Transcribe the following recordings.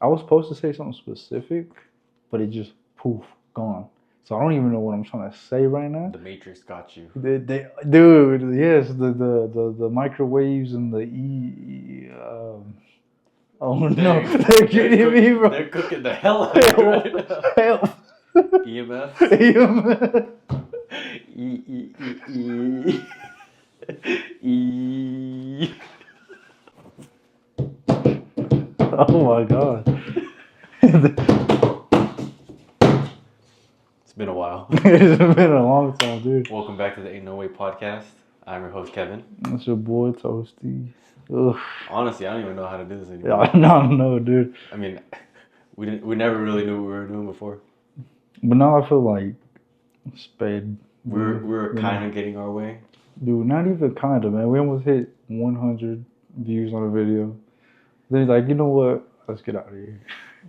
I was supposed to say something specific, but it just poof gone. So I don't even know what I'm trying to say right now. The Matrix got you. Dude, yes, the microwaves and the oh no, they're getting me, bro. They're cooking the hell out of you right now. Help. EMF. EMF. E. Oh my god. It's been a while. It's been a long time, dude. Welcome back to the Ain't No Way podcast. I'm your host, Kevin. That's your boy, Toasty. Ugh. Honestly, I don't even know how to do this anymore. No, dude. I mean, we never really knew what we were doing before. But now I feel like sped. We're kind of getting our way. Dude, not even kind of, man. We almost hit 100 views on a video. Then he's like, you know what? Let's get out of here.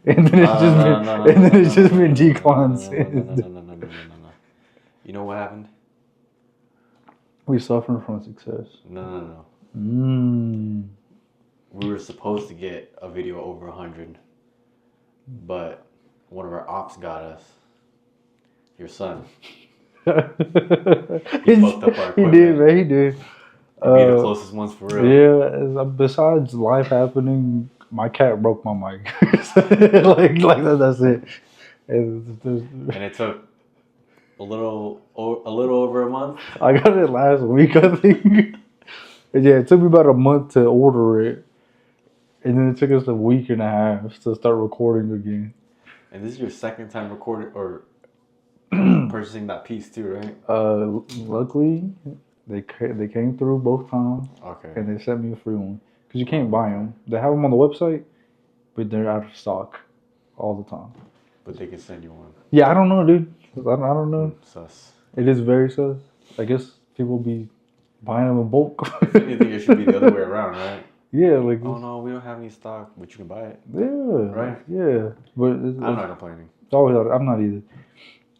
And then it's just been declines. No. You know what happened? We suffering from success. No. Mm. We were supposed to get a video over 100, but one of our ops got us. Your son. He fucked up our equipment. He did, man. He did. Be the closest ones for real. Yeah. Besides life happening, my cat broke my mic. That's it. And it took a little over a month. I got it last week, I think. Yeah, it took me about a month to order it, and then it took us a week and a half to start recording again. And this is your second time recording or purchasing that piece too, right? Luckily, they came through both times. Okay. And they sent me a free one because you can't buy them. They have them on the website, but they're out of stock all the time. But they can send you one. Yeah, I don't know, dude. I don't know. Sus. It is very sus. I guess people be buying them in bulk. If anything, it should be the other way around, right? Yeah, like. Oh no, we don't have any stock, but you can buy it. Yeah. Right. Yeah, but I'm not complaining. It's always. I'm not either.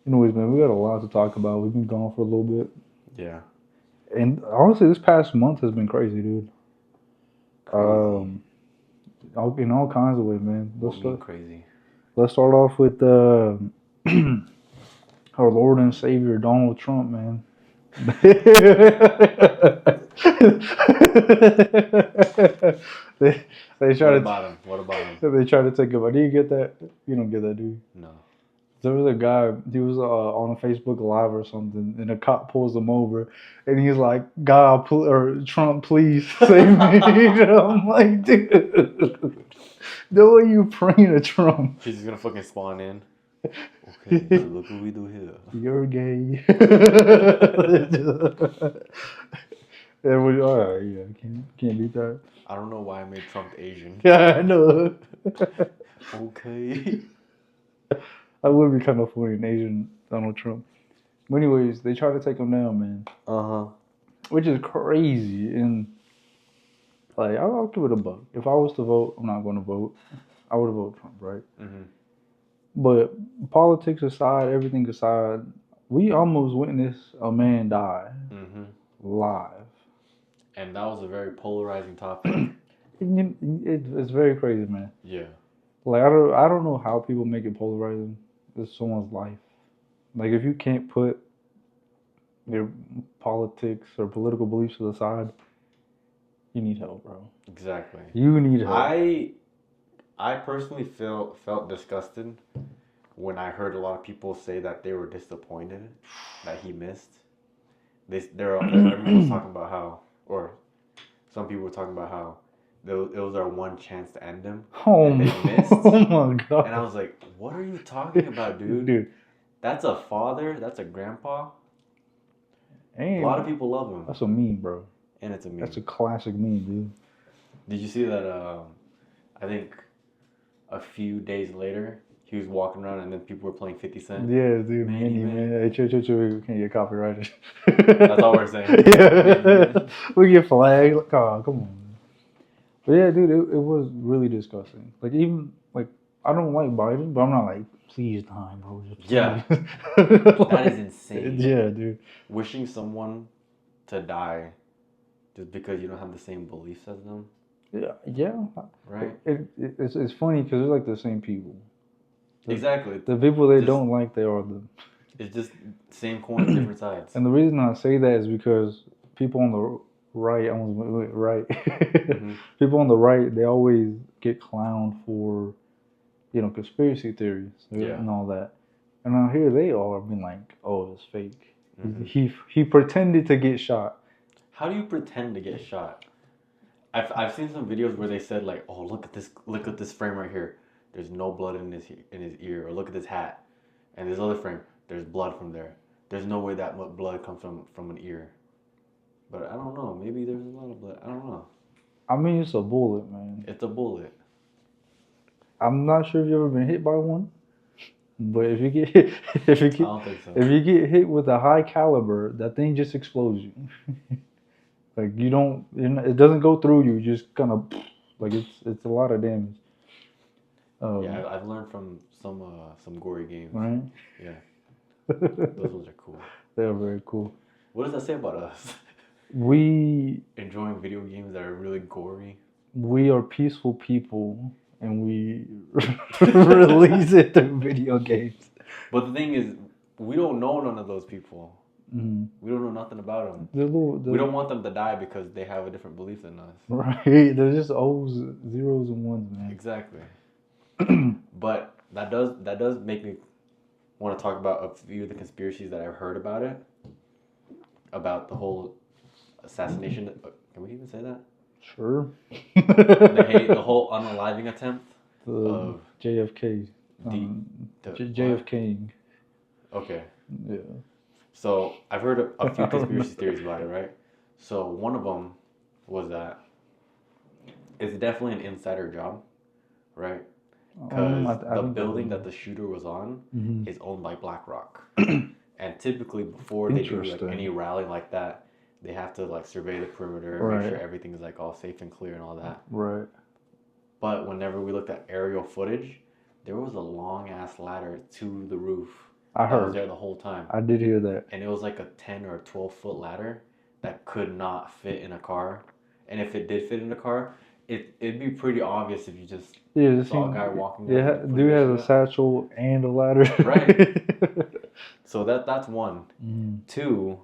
Anyways, man, we got a lot to talk about. We've been gone for a little bit. Yeah. And honestly, this past month has been crazy, dude. In all kinds of ways, man. Crazy. Let's start off with our Lord and Savior Donald Trump, man. They try What about him? They try to take him. Do you get that? You don't get that, do you? No. There was a guy, he was on a Facebook Live or something, and a cop pulls him over, and he's like, God, Trump, please save me. I'm like, dude, the way you praying to Trump. He's just gonna fucking spawn in. Okay, so look what we do here. You're gay. Alright, yeah, can't beat that. I don't know why I made Trump Asian. Yeah, I know. Okay. That would be kind of funny, an Asian Donald Trump. But anyways, they try to take him down, man. Which is crazy. And, like, I'll give it a buck. If I was to vote, I'm not going to vote. I would vote Trump, right? Mm-hmm. But politics aside, everything aside, we almost witnessed a man die live. And that was a very polarizing topic. It's very crazy, man. Yeah. Like, I don't know how people make it polarizing. It's someone's life. Like, if you can't put your politics or political beliefs to the side, you need help, bro. Exactly. You need help. I personally felt disgusted when I heard a lot of people say that they were disappointed that he missed. Everyone was talking about how, or some people were talking about how it was our one chance to end him. And they missed. Oh my god. And I was like, what are you talking about, dude? Dude. That's a father. That's a grandpa. A lot of people love him. That's a meme, bro. And it's a meme. That's a classic meme, dude. Did you see that? I think a few days later, he was walking around and then people were playing 50 Cent. Yeah, dude. Man. Hey, chill. We can't get copyrighted. That's all we're saying. Yeah. We get flagged. Like, oh, come on. But yeah, dude, it was really disgusting. Like, even, like, I don't like Biden, but I'm not like, please die, bro. Yeah. That is insane. Yeah, dude. Wishing someone to die just because you don't have the same beliefs as them. Yeah. Right. It's funny because they're like the same people. Exactly. The people they don't like, they are the. It's just same coin, different sides. And the reason I say that is because people on the right, people on the right, they always get clowned for, conspiracy theories and all that. And now here they are being like, oh, it's fake. Mm-hmm. He pretended to get shot. How do you pretend to get shot? I've seen some videos where they said like, oh, look at this frame right here. There's no blood in his ear, or look at this hat, and this other frame, there's blood from there. There's no way that much blood comes from an ear. But I don't know. Maybe there's a lot of blood. I don't know. I mean, it's a bullet, man. It's a bullet. I'm not sure if you've ever been hit by one, but if you get hit with a high caliber, that thing just explodes you. Like it doesn't go through you. Just kind of like it's a lot of damage. Yeah, I've learned from some gory games. Right. Yeah. Those ones are cool. They are very cool. What does that say about us? We enjoying video games that are really gory. We are peaceful people, and we release it through video games. But the thing is, we don't know none of those people. Mm-hmm. We don't know nothing about them. We don't want them to die because they have a different belief than us. Right. They're just O's, zeros, and ones, man. Exactly. But that does make me want to talk about a few of the conspiracies that I've heard about it. About the whole assassination. Can we even say that? Sure. The whole unaliving attempt of JFK. JFK. Okay. Yeah. So I've heard a few conspiracy theories about it, right? So one of them was that it's definitely an insider job, right? Because the building that the shooter was on is owned by BlackRock. And typically before they do like any rally like that, they have to like survey the perimeter, make sure everything is like all safe and clear and all that. Right. But whenever we looked at aerial footage, there was a long ass ladder to the roof. I heard. Was there the whole time. I did hear that. And it was like a 10 or 12-foot ladder that could not fit in a car. And if it did fit in a car, it'd be pretty obvious if you just saw a guy walking. Yeah, dude has a satchel and a ladder. Right. So that's one. Two,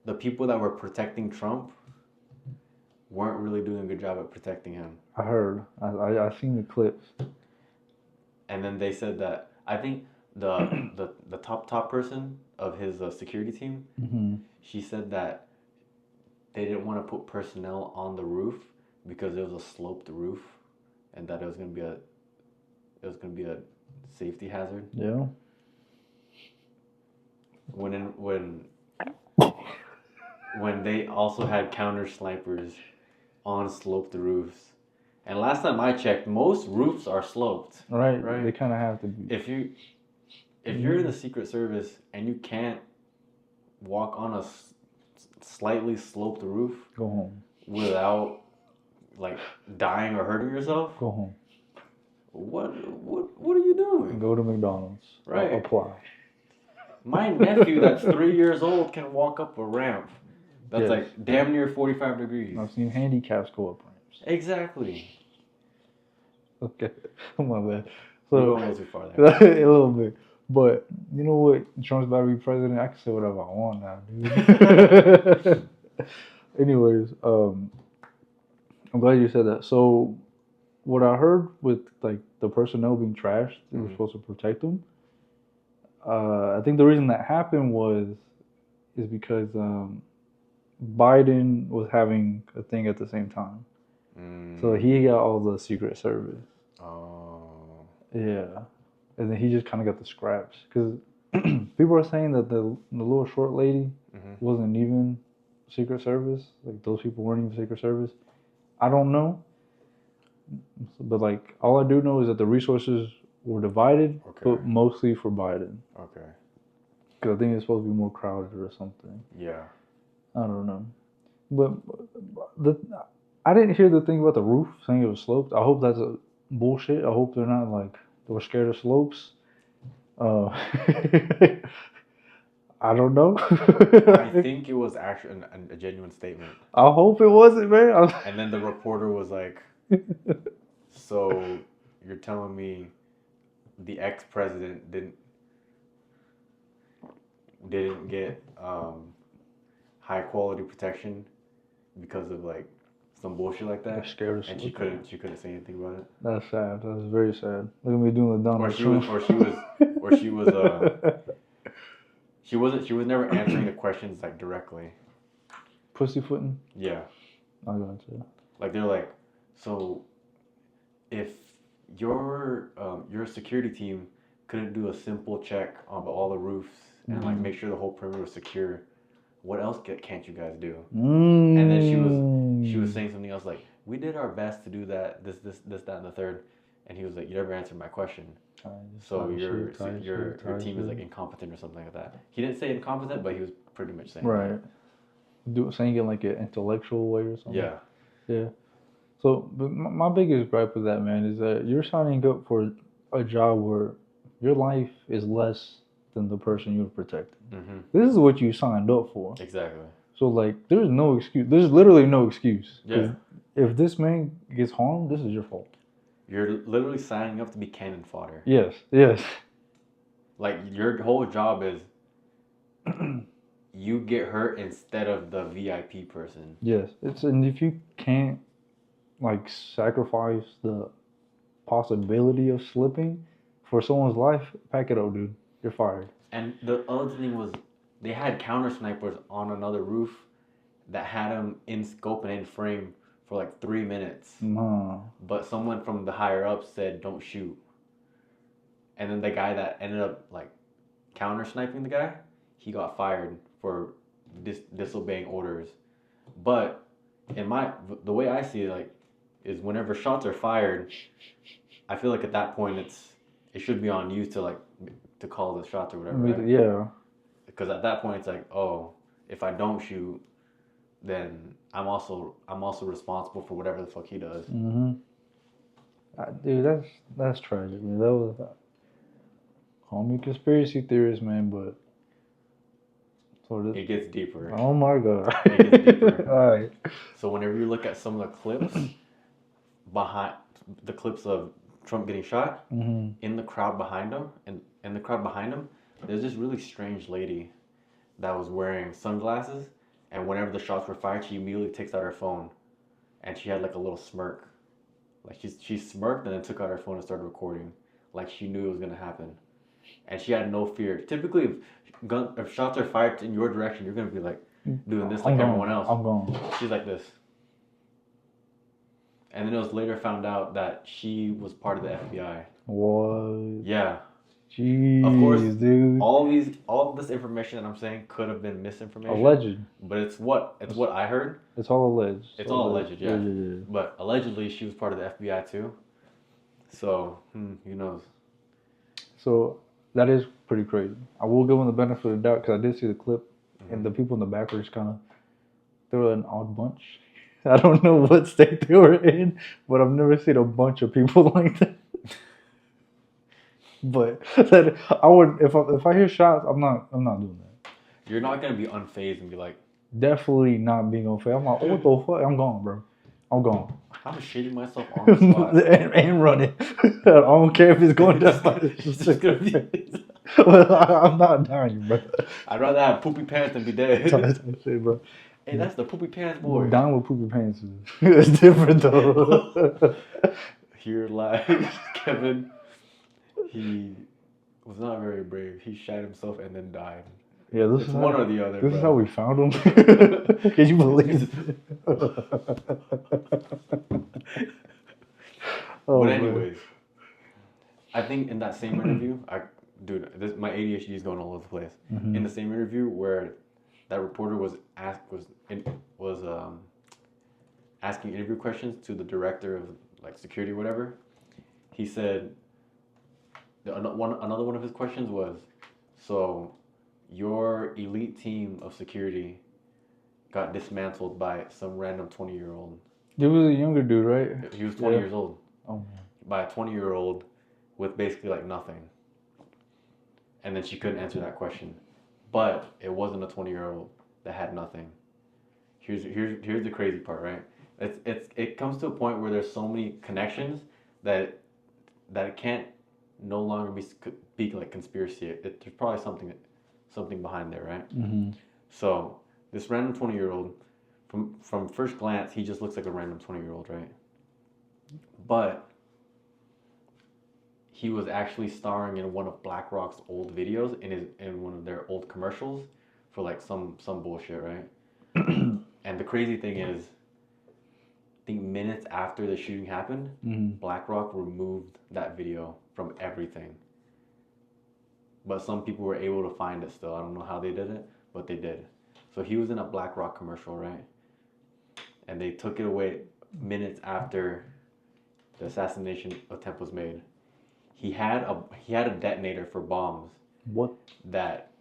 the people that were protecting Trump weren't really doing a good job at protecting him. I heard. I seen the clips. And then they said that, I think the top person of his security team, she said that they didn't want to put personnel on the roof because it was a sloped roof, and that it was gonna be a safety hazard. Yeah. When they also had counter snipers on sloped roofs, and last time I checked, most roofs are sloped. Right. They kind of have to be. If you're in the Secret Service and you can't walk on a slightly sloped roof, go home without like dying or hurting yourself. Go home. What are you doing? Go to McDonald's. Right. Apply. My nephew that's 3 years old can walk up a ramp that's like damn near 45 degrees. I've seen handicaps go up ramps. Exactly. Okay. My bad. So, we're going too far there. A little bit. But you know what? Trump's about to be president. I can say whatever I want now, dude. Anyways, I'm glad you said that. So, what I heard with like the personnel being trashed, they were supposed to protect them. I think the reason that happened is because Biden was having a thing at the same time, so he got all the Secret Service. Oh. Yeah. And then he just kind of got the scraps. Because people are saying that the little short lady wasn't even Secret Service. Like, those people weren't even Secret Service. I don't know. But, like, all I do know is that the resources were divided, but mostly for Biden. Okay. Because I think it's supposed to be more crowded or something. Yeah. I don't know. But I didn't hear the thing about the roof saying it was sloped. I hope that's a bullshit. I hope they're not, like... They were scared of slopes. I don't know. I think it was actually a genuine statement. I hope it wasn't, man. And then the reporter was like, "So you're telling me the ex-president didn't get high quality protection because of like some bullshit like that?" They're scared of and she couldn't say anything about it. That's sad. That's very sad. Look at me doing the Donald Trump. She was never answering the questions like directly. Pussyfooting? Yeah. I got you. Like they're like, so if your security team couldn't do a simple check on all the roofs and like make sure the whole perimeter was secure, what else can't you guys do? And then she was saying something else like, we did our best to do that, this, that, and the third. And he was like, you never answered my question. So your team is like incompetent or something like that. He didn't say incompetent, but he was pretty much saying right. Saying it in like an intellectual way or something. Yeah. Yeah. So, but my biggest gripe with that, man, is that you're signing up for a job where your life is less than the person you're protecting. Mm-hmm. This is what you signed up for. Exactly. So, like, there's no excuse. There's literally no excuse. Yeah. If this man gets harmed, this is your fault. You're literally signing up to be cannon fodder. Yes. Yes. Like, your whole job is you get hurt instead of the VIP person. Yes. And if you can't, like, sacrifice the possibility of slipping for someone's life, pack it up, dude. You're fired. And the other thing was, they had counter snipers on another roof that had them in scope and in frame for like 3 minutes. But someone from the higher up said, don't shoot. And then the guy that ended up like counter sniping the guy, he got fired for disobeying orders. But the way I see it, like, is whenever shots are fired, I feel like at that point it should be on you to call the shots or whatever. Right? Yeah. Because at that point it's like, oh, if I don't shoot, then I'm also responsible for whatever the fuck he does. Mm-hmm. Dude, that's tragic, man. That was call me conspiracy theorist, man, but it gets deeper. Oh my god. It gets deeper. All right. So whenever you look at some of the clips behind the clips of Trump getting shot, in the crowd behind him, there's this really strange lady that was wearing sunglasses, and whenever the shots were fired, she immediately takes out her phone, and she had like a little smirk, like she smirked and then took out her phone and started recording, like she knew it was gonna happen, and she had no fear. Typically, if shots are fired in your direction, you're gonna be like doing this like everyone else. I'm gone. She's like this. And then it was later found out that she was part of the FBI. What? Yeah. Jeez, of course, dude. All this information that I'm saying could have been misinformation. Alleged. But it's what I heard. It's all alleged. It's all alleged, yeah. But allegedly, she was part of the FBI too. So, who knows? So, that is pretty crazy. I will give them the benefit of the doubt because I did see the clip, and the people in the back were just they were an odd bunch. I don't know what state they were in, but I've never seen a bunch of people like that. But I would, if I hear shots, I'm not doing that. You're not gonna be unfazed and be like, definitely not being unfazed. I'm like, what the fuck? I'm gone, bro. I'm gone. I'm shitting myself on the spot and running. I don't care if it's going down. It's just gonna be. Well, I'm not dying, bro. I'd rather have poopy pants than be dead. Shit, bro. Hey, that's the poopy pants boy. Down with poopy pants. It's different though. Here lies Kevin. He was not very brave. He shot himself and then died. Yeah, it's one or the other. This is how we found him. Can you believe it? But anyways, I think in that same interview, my ADHD is going all over the place. In the same interview where that reporter was asking interview questions to the director of like security or whatever, he said another one of his questions was, so your elite team of security got dismantled by some random 20-year-old. It was a younger dude, right? He was 20 years old. Oh man. By a 20-year-old with basically like nothing. And then she couldn't answer that question. But it wasn't a 20-year-old that had nothing. Here's the crazy part, right? It comes to a point where there's so many connections that it can't no longer be like conspiracy. There's probably something behind there, right? Mm-hmm. So this random 20-year-old, from first glance, he just looks like a random 20-year-old, right? But he was actually starring in one of BlackRock's old videos in one of their old commercials for like some bullshit, right? And the crazy thing is, I think minutes after the shooting happened, BlackRock removed that video from everything. But some people were able to find it still. I don't know how they did it, but they did. So he was in a BlackRock commercial, right? And they took it away minutes after the assassination attempt was made. He had a detonator for bombs. What? That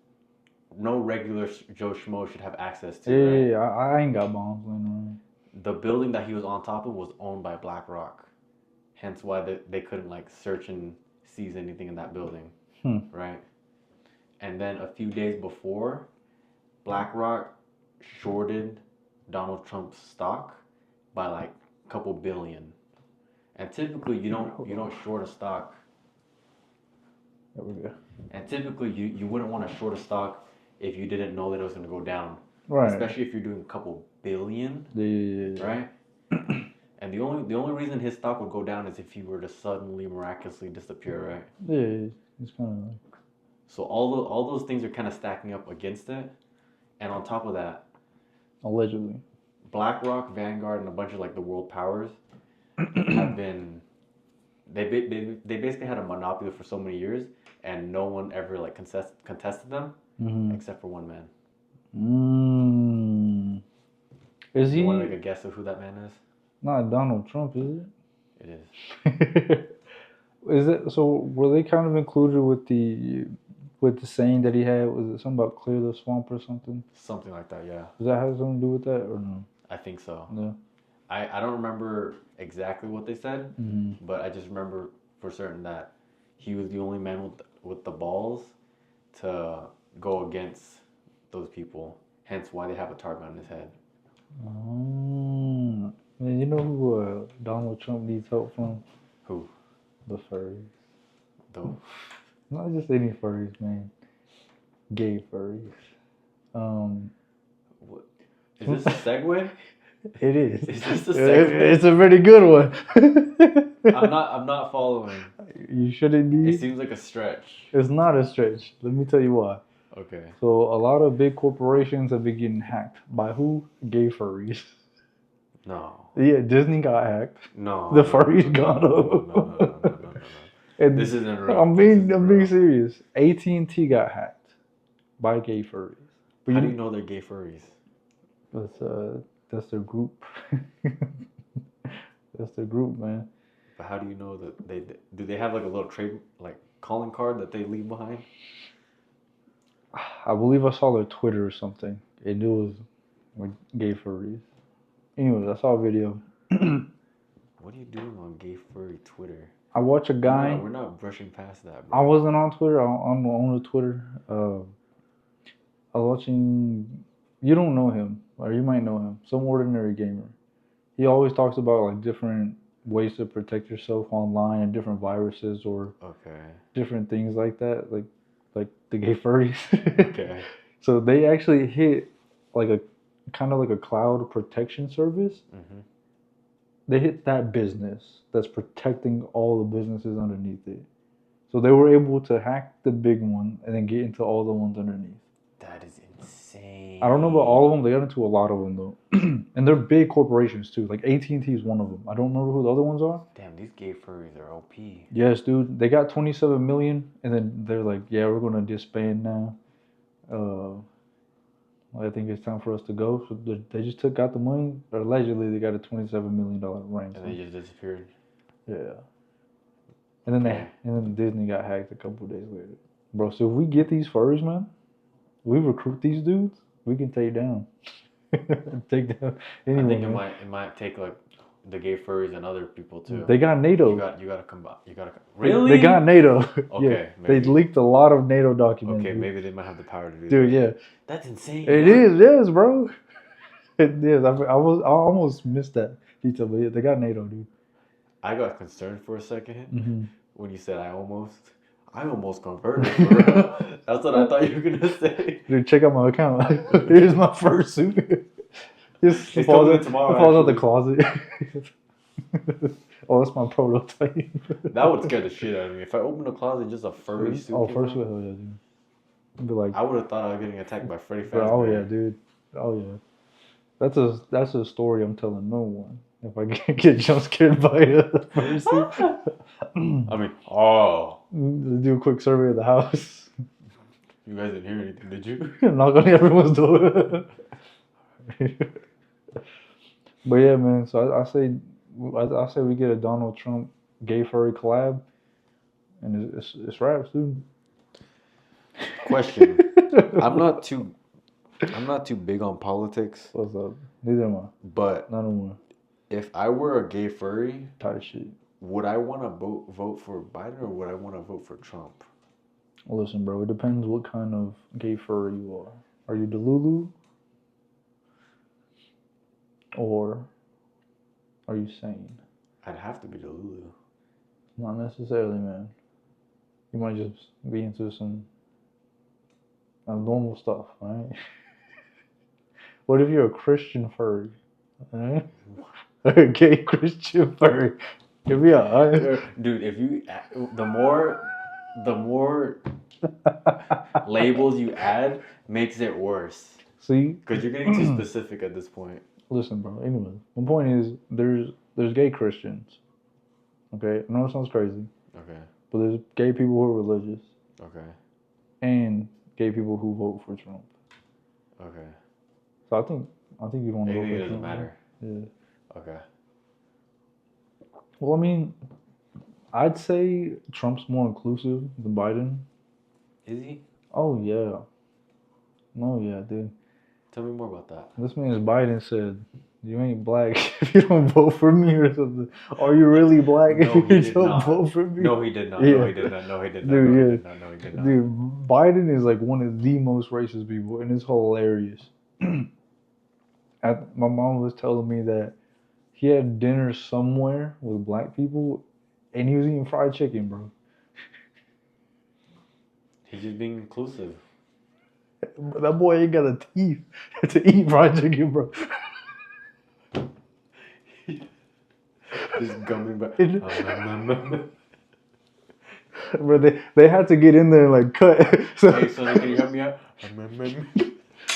no regular Joe Schmo should have access to. Yeah, right? I ain't got bombs laying around. The building that he was on top of was owned by BlackRock. Hence why they couldn't like search and seize anything in that building. Right? And then a few days before, BlackRock shorted Donald Trump's stock by like a couple billion. And typically you don't short a stock. There we go. And typically you wouldn't want to short a stock if you didn't know that it was going to go down. Right. Especially if you're doing a couple billion. Yeah. Right? And the only reason his stock would go down is if he were to suddenly miraculously disappear, right? Yeah, it's kind of like... So all those things are kind of stacking up against it. And on top of that, allegedly, BlackRock, Vanguard, and a bunch of like the world powers have been they basically had a monopoly for so many years, and no one ever like contested them except for one man. Is he? You want to make a guess of who that man is? Not Donald Trump, is it? It is. Is it? So were they kind of included with the saying that he had? Was it something about clear the swamp or something? Something like that, yeah. Does that have something to do with that or no? I think so. Yeah. I don't remember exactly what they said, but I just remember for certain that he was the only man with the balls to go against those people. Hence why they have a target on his head. Oh, man, you know who Donald Trump needs help from? Who? The furries. Not just any furries, man. Gay furries. What? Is this a segue? It is. Is this a segue? It's a pretty good one. I'm not following. You shouldn't be. It seems like a stretch. It's not a stretch. Let me tell you why. Okay. So a lot of big corporations have been getting hacked. By who? Gay furries. No. Yeah, Disney got hacked. No. The furries got up. No. And this isn't real. I'm being serious. AT&T got hacked by gay furries. But how do you know they're gay furries? That's their group. That's their group, man. But how do you know that do they have like a little trade like calling card that they leave behind? I believe I saw their Twitter or something. And it was like gay furries. Anyways, I saw a video. What are you doing on gay furry Twitter? I watch a guy. We're not brushing past that, bro. I wasn't on Twitter. I'm on Twitter. I was watching. You don't know him, or you might know him. Some ordinary gamer. He always talks about like different ways to protect yourself online and different viruses or different things like that, like the gay furries. Okay. So they actually hit like a kind of like a cloud protection service. Mm-hmm. They hit that business that's protecting all the businesses underneath it. So they were able to hack the big one and then get into all the ones underneath. That is insane. I don't know about all of them. They got into a lot of them though. And they're big corporations too. Like AT&T is one of them. I don't remember who the other ones are. Damn, these gay furries are OP. Yes, dude. They got 27 million and then they're like, yeah, we're going to disband now. I think it's time for us to go. So they just got the money. Or allegedly, they got a $27 million ransom. And they just disappeared. Yeah. And then Disney got hacked a couple of days later. Bro, so if we get these furries, man, we recruit these dudes, we can take down. Take down anyone. I think it might take like the gay furries and other people too. They got NATO. You gotta combine. Really? They got NATO. Okay. Yeah, they leaked a lot of NATO documents. Okay, maybe they might have the power to do that. Dude, yeah. That's insane. It is, yes, bro. It is. I almost missed that detail, but yeah, they got NATO, dude. I got concerned for a second when you said I almost converted. That's what I thought you were gonna say. Dude, check out my account. Here's my fursuit. It falls out the closet. Oh, that's my prototype. That would scare the shit out of me. If I opened a closet, just a furry suit. Oh, fursuit, hell yeah, dude. I'd be like, I would have thought I was getting attacked by Freddy Fazbear. Oh yeah, dude. Oh yeah. That's a story I'm telling no one. If I get jump scared by a fursuit. I mean, do a quick survey of the house. You guys didn't hear anything, did you? Knock on everyone's door. But yeah, man. So I say we get a Donald Trump gay furry collab, and it's raps, dude. Question: I'm not too big on politics. What's up? Neither am I. But none of them. If I were a gay furry, tight shit. Would I want to vote for Biden or would I want to vote for Trump? Well, listen, bro. It depends what kind of gay furry you are. Are you Delulu? Or are you sane? I'd have to be Delulu. Not necessarily, man. You might just be into some abnormal stuff, right? What if you're a Christian furry? Right? A gay Christian furry. Give me a dude. If you the more labels you add makes it worse. See, because you're getting too specific at this point. Listen, bro. Anyway, my point is there's gay Christians. Okay, I know it sounds crazy. Okay. But there's gay people who are religious. Okay. And gay people who vote for Trump. Okay. So I think you don't vote for Trump. It doesn't matter. Yeah. Okay. Well, I mean, I'd say Trump's more inclusive than Biden. Is he? Oh, yeah. No, yeah, dude. Tell me more about that. This means Biden said, you ain't black if you don't vote for me or something. Are you really black if you don't vote for me? No, he did not. Yeah. No, he did not. No, he did not. Dude, no, yeah. He did not. No, he did not. Dude, Biden is like one of the most racist people, and it's hilarious. My mom was telling me that he had dinner somewhere with black people, and he was eating fried chicken, bro. He's just being inclusive. That boy ain't got the teeth to eat fried chicken, bro. Just gumming back. Bro, they had to get in there and like cut. So, hey, Sonny, can you help me out?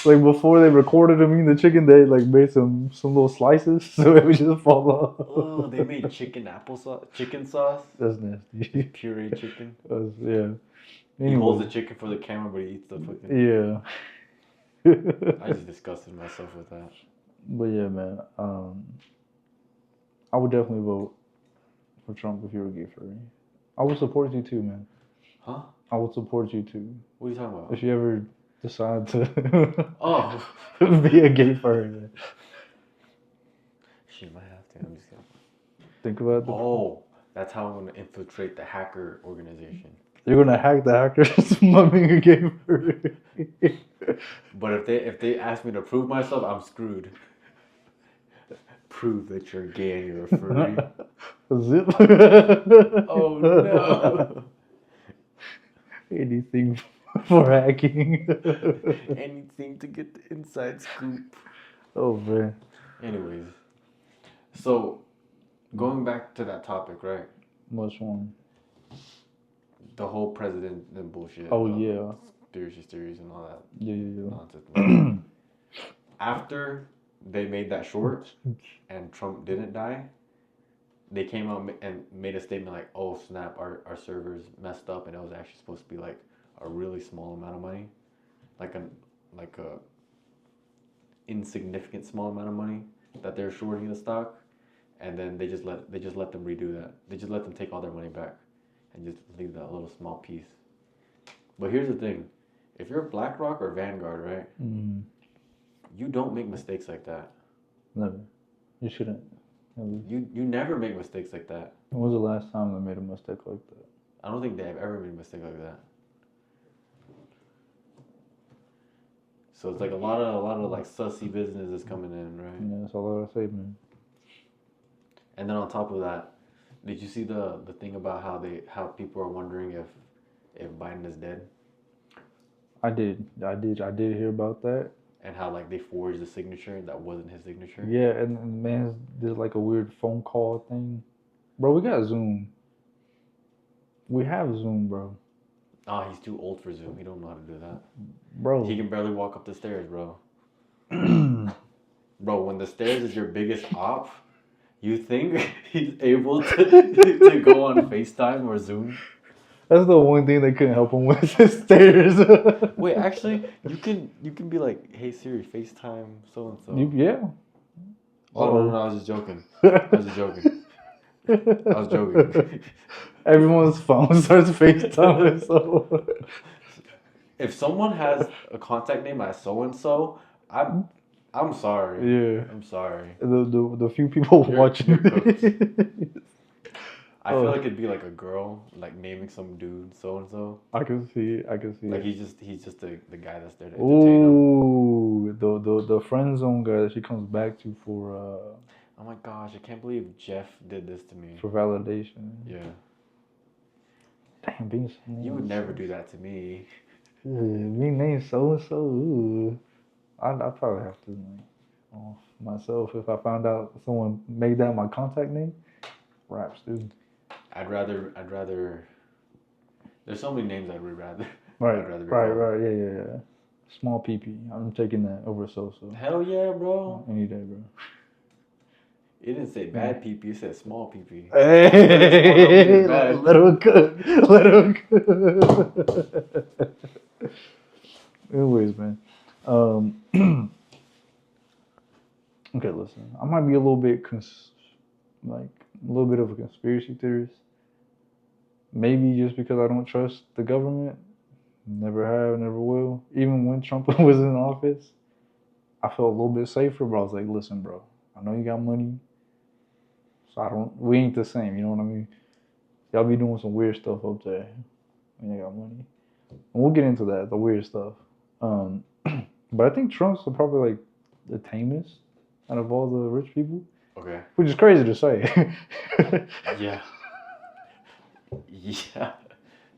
Like before they recorded him eating the chicken, they like made some little slices so it would just fall off. Oh, they made chicken sauce. That's nasty. Puree chicken. Yeah. Anyway. He holds the chicken for the camera, but he eats the fucking. Yeah. I just disgusted myself with that. But yeah, man. I would definitely vote for Trump if you were gay furry. I would support you too, man. Huh? I would support you too. What are you talking about? If you ever decide to be a gay furry, man. She might have to. I'm just kidding. Think about it. Oh, that's how I'm going to infiltrate the hacker organization. You're going to hack the hackers by being a gay furry. But if they ask me to prove myself, I'm screwed. Prove that you're gay and you're a furry. Zip. Oh no. Anything for hacking. Anything to get the inside scoop. Oh man. Anyways. So going back to that topic, right? Which one? The whole president and bullshit. Oh yeah. Theories and all that. Yeah. After they made that short and Trump didn't die, they came out and made a statement like, oh snap, our servers messed up and it was actually supposed to be like a really small amount of money, like a insignificant small amount of money that they're shorting the stock, and then they just let them redo that. They just let them take all their money back and just leave that little small piece. But here's the thing, if you're BlackRock or Vanguard, right, you don't make mistakes like that. Never. You shouldn't. You never make mistakes like that. When was the last time they made a mistake like that? I don't think they have ever made a mistake like that. So it's like a lot of like sussy business is coming in, right? Yeah, that's all I gotta say, man. And then on top of that, did you see the thing about how people are wondering if Biden is dead? I did hear about that. And how like they forged a signature that wasn't his signature. Yeah, and the man did like a weird phone call thing. Bro, we got Zoom. We have Zoom, bro. Oh, he's too old for Zoom. He don't know how to do that. Bro. He can barely walk up the stairs, bro. Bro, when the stairs is your biggest op, you think he's able to go on FaceTime or Zoom? That's the one thing they couldn't help him with, the stairs. Wait, actually, you can be like, hey Siri, FaceTime so and so. Yeah. Oh no, I was just joking. I was joking. Everyone's phone starts FaceTime. So if someone has a contact name as so and so, I'm sorry. Yeah. I'm sorry. The few people watching. I feel like it'd be like a girl, like naming some dude so and so. I can see it. Like he's just the guy that's there to entertain him. Ooh, the friend zone guy that she comes back to for. Oh my gosh! I can't believe Jeff did this to me. For validation. Yeah. Damn, being so. You would never do that to me. Being named so and so. I'd probably have to off myself if I found out someone made that my contact name. Raps, dude. I'd rather. There's so many names I would rather. Right. Yeah. Small PP. I'm taking that over so. Hell yeah, bro. Any day, bro. It didn't say bad PP. It said small PP. Hey, let him cook. Anyways, man. Okay, listen. I might be a little bit a little bit of a conspiracy theorist. Maybe just because I don't trust the government. Never have, never will. Even when Trump was in office, I felt a little bit safer, but I was like, listen, bro, I know you got money. So we ain't the same, you know what I mean? Y'all be doing some weird stuff up there when you got money. And we'll get into that, the weird stuff. But I think Trump's probably like the tamest out of all the rich people. Okay. Which is crazy to say. Yeah. Yeah.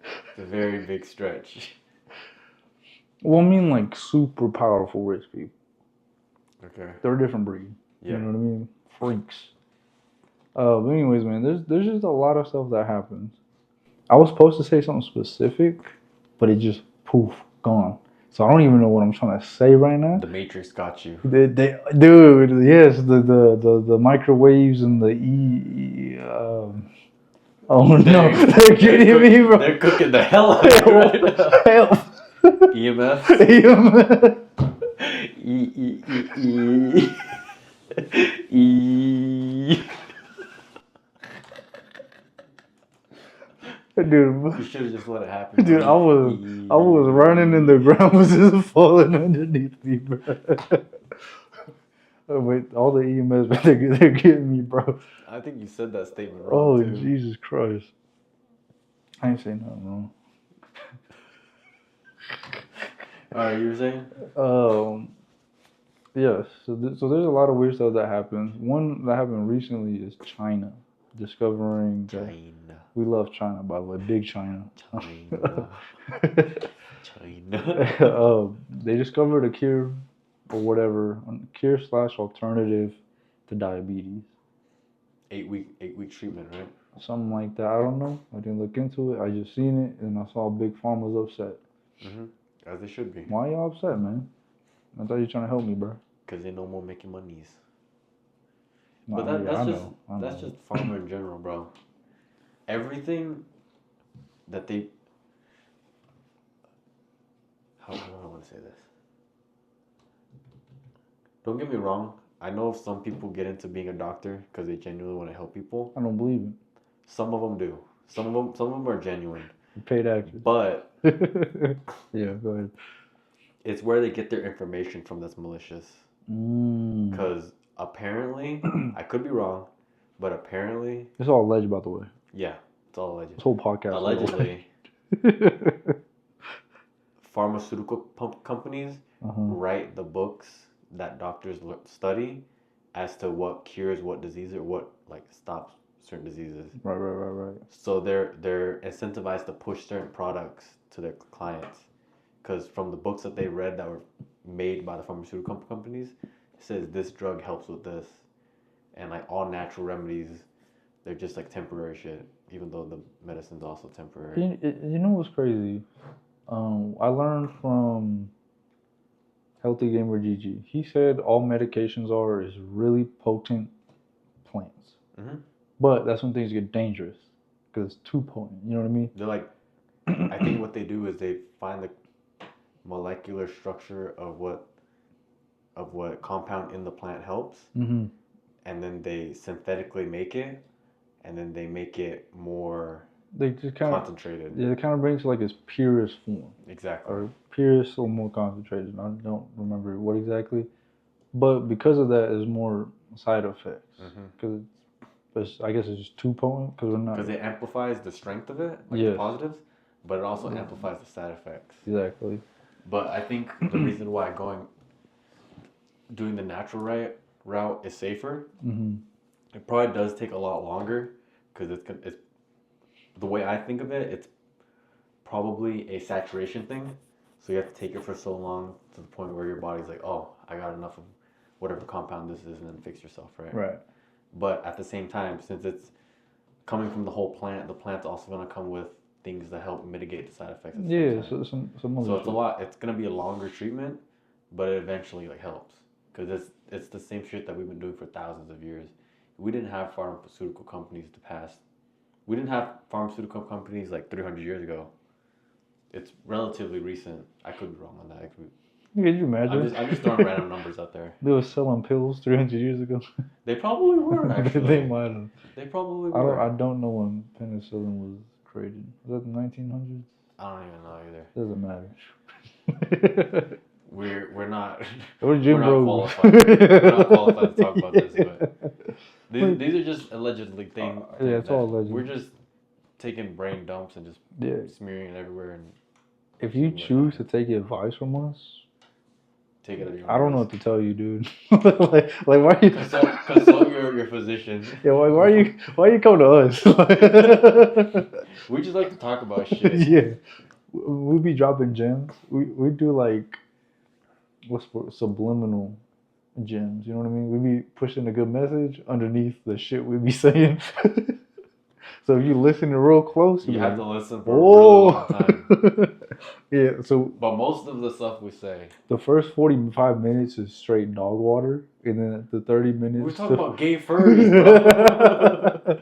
It's a very big stretch. Well, I mean like super powerful rich people. Okay. They're a different breed. Yeah. You know what I mean? Freaks. But anyways, man, there's just a lot of stuff that happens. I was supposed to say something specific, but it just poof, gone. So I don't even know what I'm trying to say right now. The Matrix got you. Dude, yes, the microwaves and the oh no, they're getting me, bro. They're cooking the hell out of you right now. Help. EMF. Dude, you should have just let it happen. Dude, I was running and the ground was just falling underneath me, bro. Oh, wait, all the EMS, they're getting me, bro. I think you said that statement wrong. Oh, too. Jesus Christ. I ain't saying nothing wrong. Alright, you were saying? Yes. So there's a lot of weird stuff that happens. One that happened recently is China discovering that we love China, by the way, big China. China. They discovered a cure or whatever, cure/alternative to diabetes. 8-week treatment, right? Something like that. I don't know. I didn't look into it. I just seen it and I saw Big Pharma's upset. Mm-hmm. As they should be. Why y'all upset, man? I thought you were trying to help me, bro. Because they no more making monies. Well, but that's just pharma in general, bro. Everything that they... How do I want to say this? Don't get me wrong. I know some people get into being a doctor because they genuinely want to help people. I don't believe it. Some of them do. Some of them are genuine. Paid actors. But... Yeah, go ahead. It's where they get their information from that's malicious. Because apparently, I could be wrong, But apparently... It's all alleged, by the way. Yeah, it's all alleged. This whole podcast. Allegedly, pharmaceutical companies write the books that doctors study as to what cures what disease or what like stops certain diseases. Right. So they're incentivized to push certain products to their clients, because from the books that they read that were made by the pharmaceutical companies, it says this drug helps with this, and like all natural remedies, they're just like temporary shit, even though the medicine's also temporary. You know what's crazy? I learned from Healthy Gamer GG. He said all medications is really potent plants. Mm-hmm. But that's when things get dangerous, because it's too potent. You know what I mean? They're like, I think what they do is they find the molecular structure of what compound in the plant helps, and then they synthetically make it, and then they make it more concentrated. It kind of brings like its purest form. Exactly. Or purest or more concentrated. I don't remember what exactly, but because of that, there's more side effects. Because I guess it's just too potent. Because it amplifies the strength of it, like the positives, but it also amplifies the side effects. Exactly. But I think the reason why doing the natural route is safer. It probably does take a lot longer, because it's the way I think of it. It's probably a saturation thing, so you have to take it for so long to the point where your body's like, oh, I got enough of whatever compound this is, and then fix yourself, right? Right. But at the same time, since it's coming from the whole plant, the plant's also going to come with things that help mitigate the side effects. So it's a lot. It's going to be a longer treatment, but it eventually like helps, because it's the same shit that we've been doing for thousands of years. We didn't have pharmaceutical companies we didn't have pharmaceutical companies like 300 years ago. It's relatively recent. I could be wrong on that. Could you imagine? I'm just throwing random numbers out there. They were selling pills 300 years ago. They probably were, actually. They might have. They probably were. I don't know when penicillin was created. Was that the 1900s? I don't even know either. Doesn't matter. We're not qualified. We're not qualified to talk about this, but these are just allegedly things. It's all alleged. We're just taking brain dumps and just smearing it everywhere. And if you choose to take advice from us, take it. I don't know what to tell you, dude. like why are you consult your physician? Yeah, why are you coming to us? We just like to talk about shit. Yeah, we be dropping gems. We do like subliminal gems. You know what I mean? We be pushing a good message underneath the shit we be saying. So if you listen real close, you have to listen for a really long time. Yeah. But most of the stuff we say, the first 45 minutes is straight dog water, and then the 30 minutes. We're talking about gay furries, bro.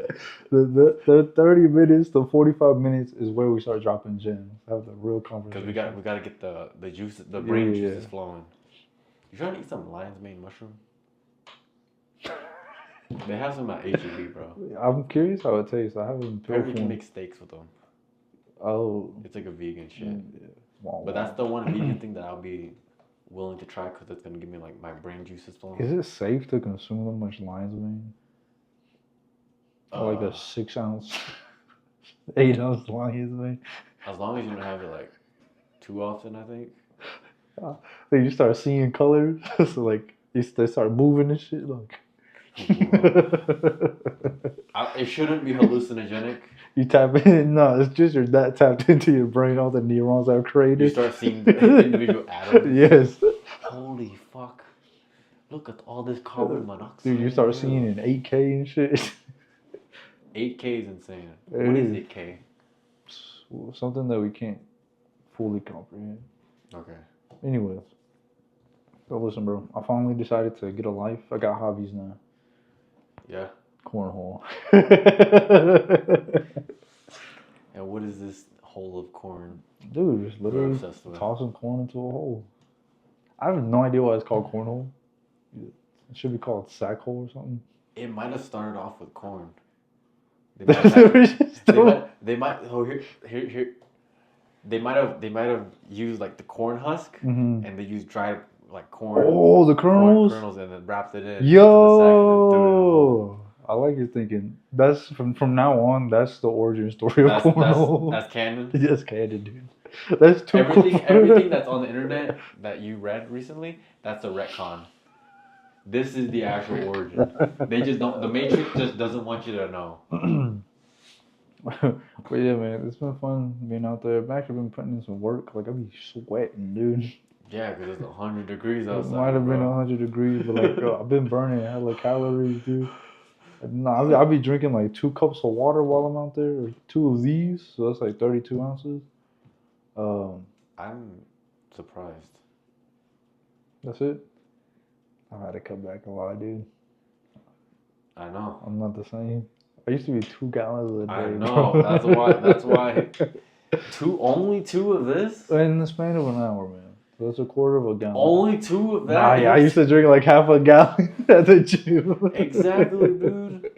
the 30 minutes to 45 minutes is where we start dropping gems. Have the real conversation. Because we gotta get the juices, the brain juices flowing. You trying to eat some lion's mane mushroom? They have some at HEB, bro. I'm curious how it tastes. I haven't. Apparently, you can make steaks with them. Oh. It's like a vegan shit. Yeah. Wow. But that's the one vegan thing that I'll be willing to try, because it's gonna give me like my brain juices flowing. Is it safe to consume that much lion's mane? Like a 6 ounce, 8 ounce lion's mane? As long as you don't have it like too often, I think. Then you start seeing colors, so like they start moving and shit. Like. It shouldn't be hallucinogenic. You tap in, no, it's just you're that tapped into your brain, all the neurons are created. You start seeing the individual atoms. Yes. Holy fuck. Look at all this carbon monoxide. Dude, you start seeing in 8K and shit. 8K is insane. What is 8K? Something that we can't fully comprehend. Okay. Anyways. So listen, bro. I finally decided to get a life. I got hobbies now. Yeah. Cornhole. And what is this hole of corn? Dude, just literally tossing corn into a hole. I have no idea why it's called cornhole. It should be called sack hole or something. It might have started off with corn. They might have used like the corn husk, and they used dried like corn. Oh, the kernels. Corn kernels, and then wrapped it in. Yo, I like his thinking. That's from now on. That's the origin story of cornhole. That's canon. That's canon, dude. That's too everything that's on the internet that you read recently. That's a retcon. This is the actual origin. They just don't. The Matrix just doesn't want you to know. But yeah, man, it's been fun being out there. I've actually been putting in some work. Like I be sweating, dude. Yeah, because it's 100 degrees outside. It might have been 100 degrees, but like, yo, I've been burning hella calories, dude. Nah, I'll be drinking like 2 cups of water while I'm out there, or 2 of these, so that's like 32 ounces. I'm surprised. That's it. I had to cut back a lot, dude. I know. I'm not the same. I used to be 2 gallons a day. I know. Bro. That's why. Only 2 of this? In the span of an hour, man. So that's a quarter of a gallon. Only 2 of that? Nah, yeah, I used to drink like half a gallon at the gym. Exactly, dude.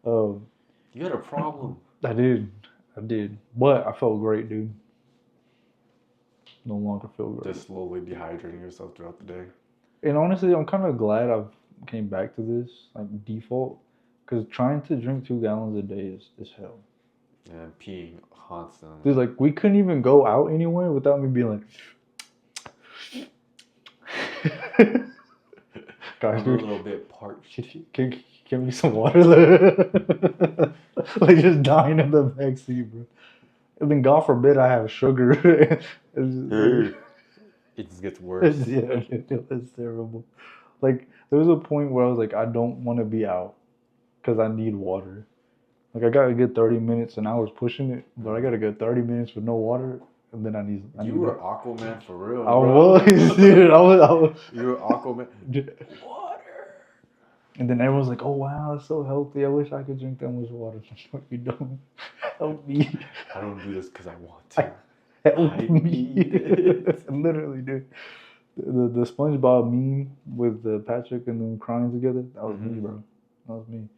You had a problem. I did. But I felt great, dude. No longer feel great. Just slowly dehydrating yourself throughout the day. And honestly, I'm kind of glad I've came back to this, like, default. Because trying to drink 2 gallons a day is hell. And peeing constantly. Dude, like, we couldn't even go out anywhere without me being like... Guys, I'm a little bit parched. Can give me some water? Like, just dying in the backseat, bro. And then, God forbid, I have sugar. It just gets worse. Yeah, it's terrible. Like, there was a point where I was like, I don't want to be out because I need water. Like, I got a good 30 minutes, and I was pushing it, but I got a good 30 minutes with no water, and then I need. You were Aquaman for real. I was, dude. I was. You were Aquaman. Water. And then everyone's like, "Oh wow, it's so healthy. I wish I could drink that much water." No, you don't. Help me. I don't do this because I want to. Help me. Literally, dude. The SpongeBob meme with Patrick and them crying together. That was me, bro. That was me.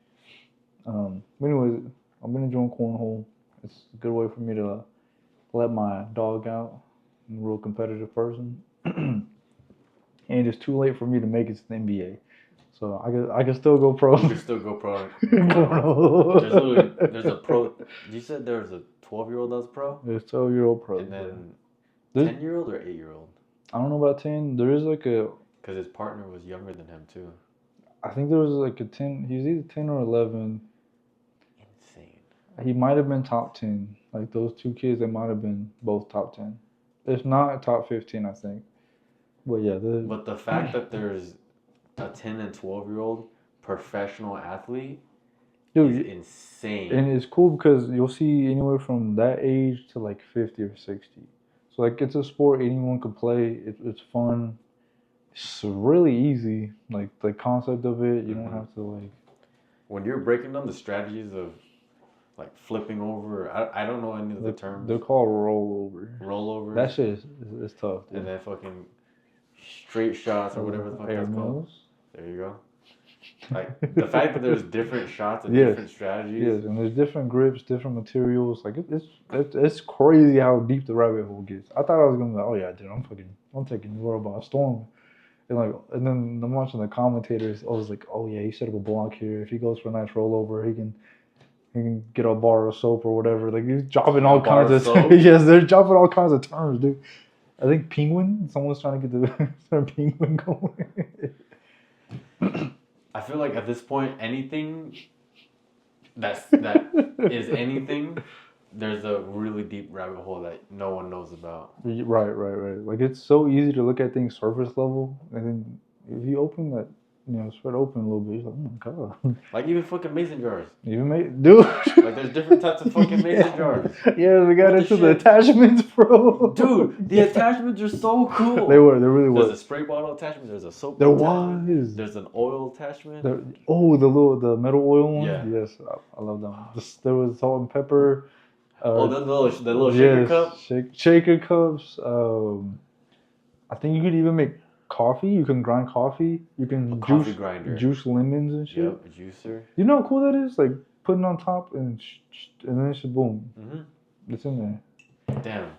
But anyways, I've been enjoying cornhole. It's a good way for me to let my dog out. I'm a real competitive person. And it's too late for me to make it to the NBA. So I can still go pro. You can still go pro. There's a pro. You said there's a 12-year-old that's pro? There's 12-year-old pro. And then 10-year-old or 8-year-old? I don't know about 10. There is like a... Because his partner was younger than him too. I think there was like a 10. He was either 10 or 11. Insane. He might have been top 10. Like those 2 kids, they might have been both top 10. If not top 15, I think. But yeah. But the fact that there's a 10 and 12-year-old professional athlete is insane. And it's cool because you'll see anywhere from that age to like 50 or 60. So like it's a sport anyone could play. It's fun. It's really easy. Like the concept of it, you don't have to like... When you're breaking down the strategies of like flipping over, I don't know any of the terms. They're called rollover. Rollovers. That shit is tough. Dude. And then fucking straight shots or whatever the fuck that's called. There you go. Like the fact that there's different shots and different strategies. Yes, and there's different grips, different materials. Like it's crazy how deep the rabbit hole gets. I thought I was gonna be like, oh yeah, dude, I'm taking the world by storm. And then I'm watching the commentators. I was like, oh yeah, he set up a block here. If he goes for a nice rollover, he can get a bar of soap or whatever. Like he's dropping all kinds of soap. Yes, they're dropping all kinds of terms, dude. I think penguin. Someone's trying to get the penguin going. I feel like at this point, anything that is anything, there's a really deep rabbit hole that no one knows about. Right. Like it's so easy to look at things surface level, and then if you open that, spread open a little bit, you're like, oh my god. Like even fucking mason jars. Dude. Like there's different types of fucking mason jars. Yeah, we got into the attachments, bro. Dude, the attachments are so cool. They really were. There's a spray bottle attachment. There's a soap. There was. There's an oil attachment. The metal oil one. Yeah. Yes, I love that one. There was salt and pepper. The little shaker cup. Shaker cups. I think you could even make coffee. You can grind coffee. You can juice lemons and shit. Yep, a juicer. You know how cool that is? Like putting on top and then it's just boom. Mm-hmm. It's in there. Damn.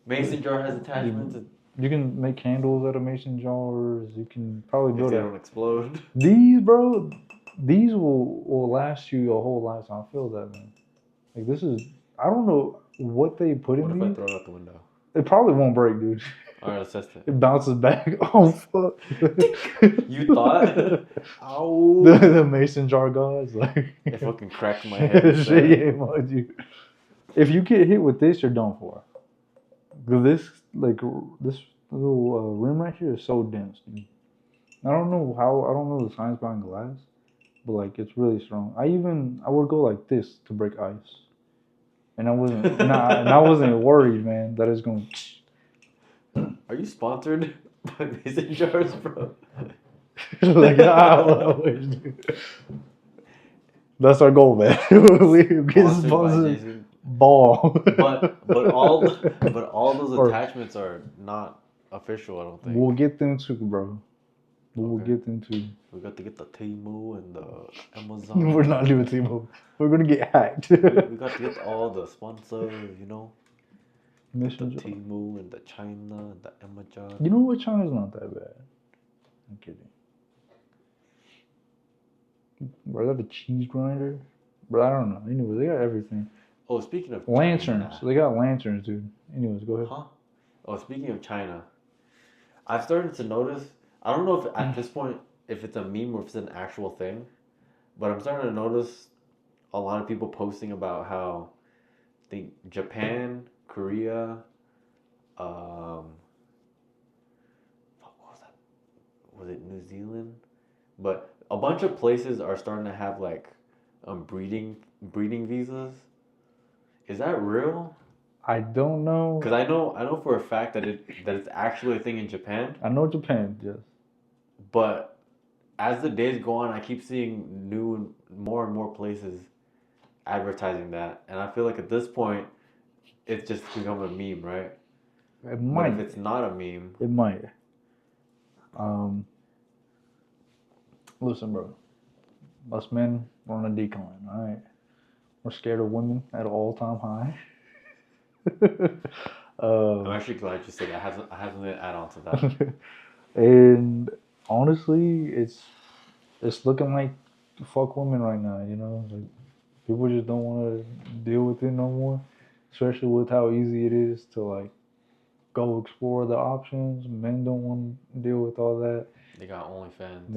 Mason jar has attachments. You can make candles out of mason jars. You can probably build they don't explode. These, bro. these will last you your whole lifetime. I feel that, man. Like this is, I don't know what they put in these. What if I throw it out the window? It probably won't break, dude. All right, let's test it. It bounces back. Oh fuck! You thought? Ow! The mason jar guys, like it fucking cracked my head. Shit, yeah, mind you. If you get hit with this, you're done for. This this little rim right here is so dense, dude. I don't know the science behind glass, but like it's really strong. I would go like this to break ice, and I wasn't worried, man, that it's going. Are you sponsored by mason jars, bro? Like I wish, dude. That's our goal, man. We get sponsored. Ball. but all those attachments are not official, I don't think. We'll get them too, bro. We'll get them too. We got to get the Temu and the Amazon. We're not doing Temu. We're gonna get hacked. we got to get all the sponsors, you know. The Temu and the China and the Amazon. You know what? China's not that bad. I'm kidding. Bro, they got the cheese grinder. Bro, I don't know. Anyway, they got everything. Oh, speaking of lanterns. China. They got lanterns, dude. Anyways, go ahead. Huh? Oh, speaking of China, I've started to notice. I don't know if at this point if it's a meme or if it's an actual thing, but I'm starting to notice a lot of people posting about how I think Japan, Korea, what was that? Was it New Zealand? But a bunch of places are starting to have like breeding visas. Is that real? I don't know. Because I know for a fact that it's actually a thing in Japan. I know Japan, yes. But as the days go on, I keep seeing more and more places advertising that, and I feel like at this point, it's just become a meme, right? It might. But if it's not a meme, it might. Listen, bro. Us men are on a decline. All right, we're scared of women at an all-time high. I'm actually glad you said that. I have something to add on to that. And honestly, it's looking like fuck women right now. You know, like people just don't want to deal with it no more, especially with how easy it is to like go explore the options. Men don't want to deal with all that. They got OnlyFans.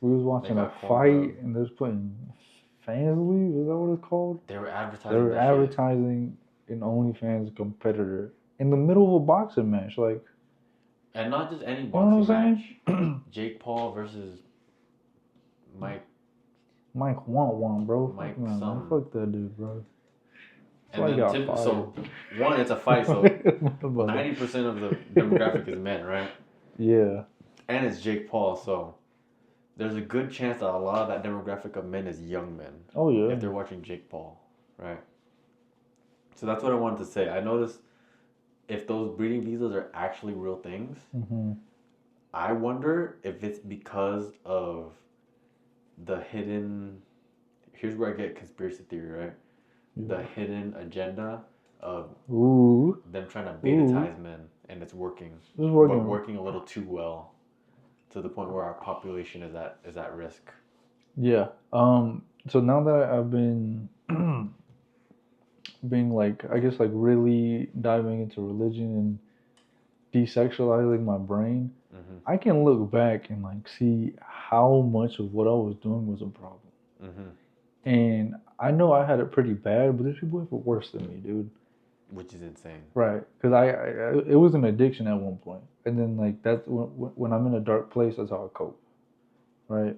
We was watching a fight, and they're putting Fansly. Is that what it's called? They were advertising. An OnlyFans competitor in the middle of a boxing match, like. And not just any boxing match. Jake Paul versus Mike. Mike want, bro. Mike fuck that dude, bro. And then so one, it's a fight, so 90% of the demographic is men, right? Yeah. And it's Jake Paul, so there's a good chance that a lot of that demographic of men is young men. Oh yeah. If they're watching Jake Paul, right? So that's what I wanted to say. I noticed if those breeding visas are actually real things, I wonder if it's because of the hidden. Here's where I get conspiracy theory, right? Yeah. The hidden agenda of them trying to beta-tize men, and it's working. But working a little too well, to the point where our population is at risk. Yeah. So now that I've been being like, I guess like really diving into religion and desexualizing my brain, I can look back and like see how much of what I was doing was a problem. And I know I had it pretty bad, but there's people who have it worse than me, dude. Which is insane. Right. Because it was an addiction at one point. And then like that's when I'm in a dark place, that's how I cope. Right.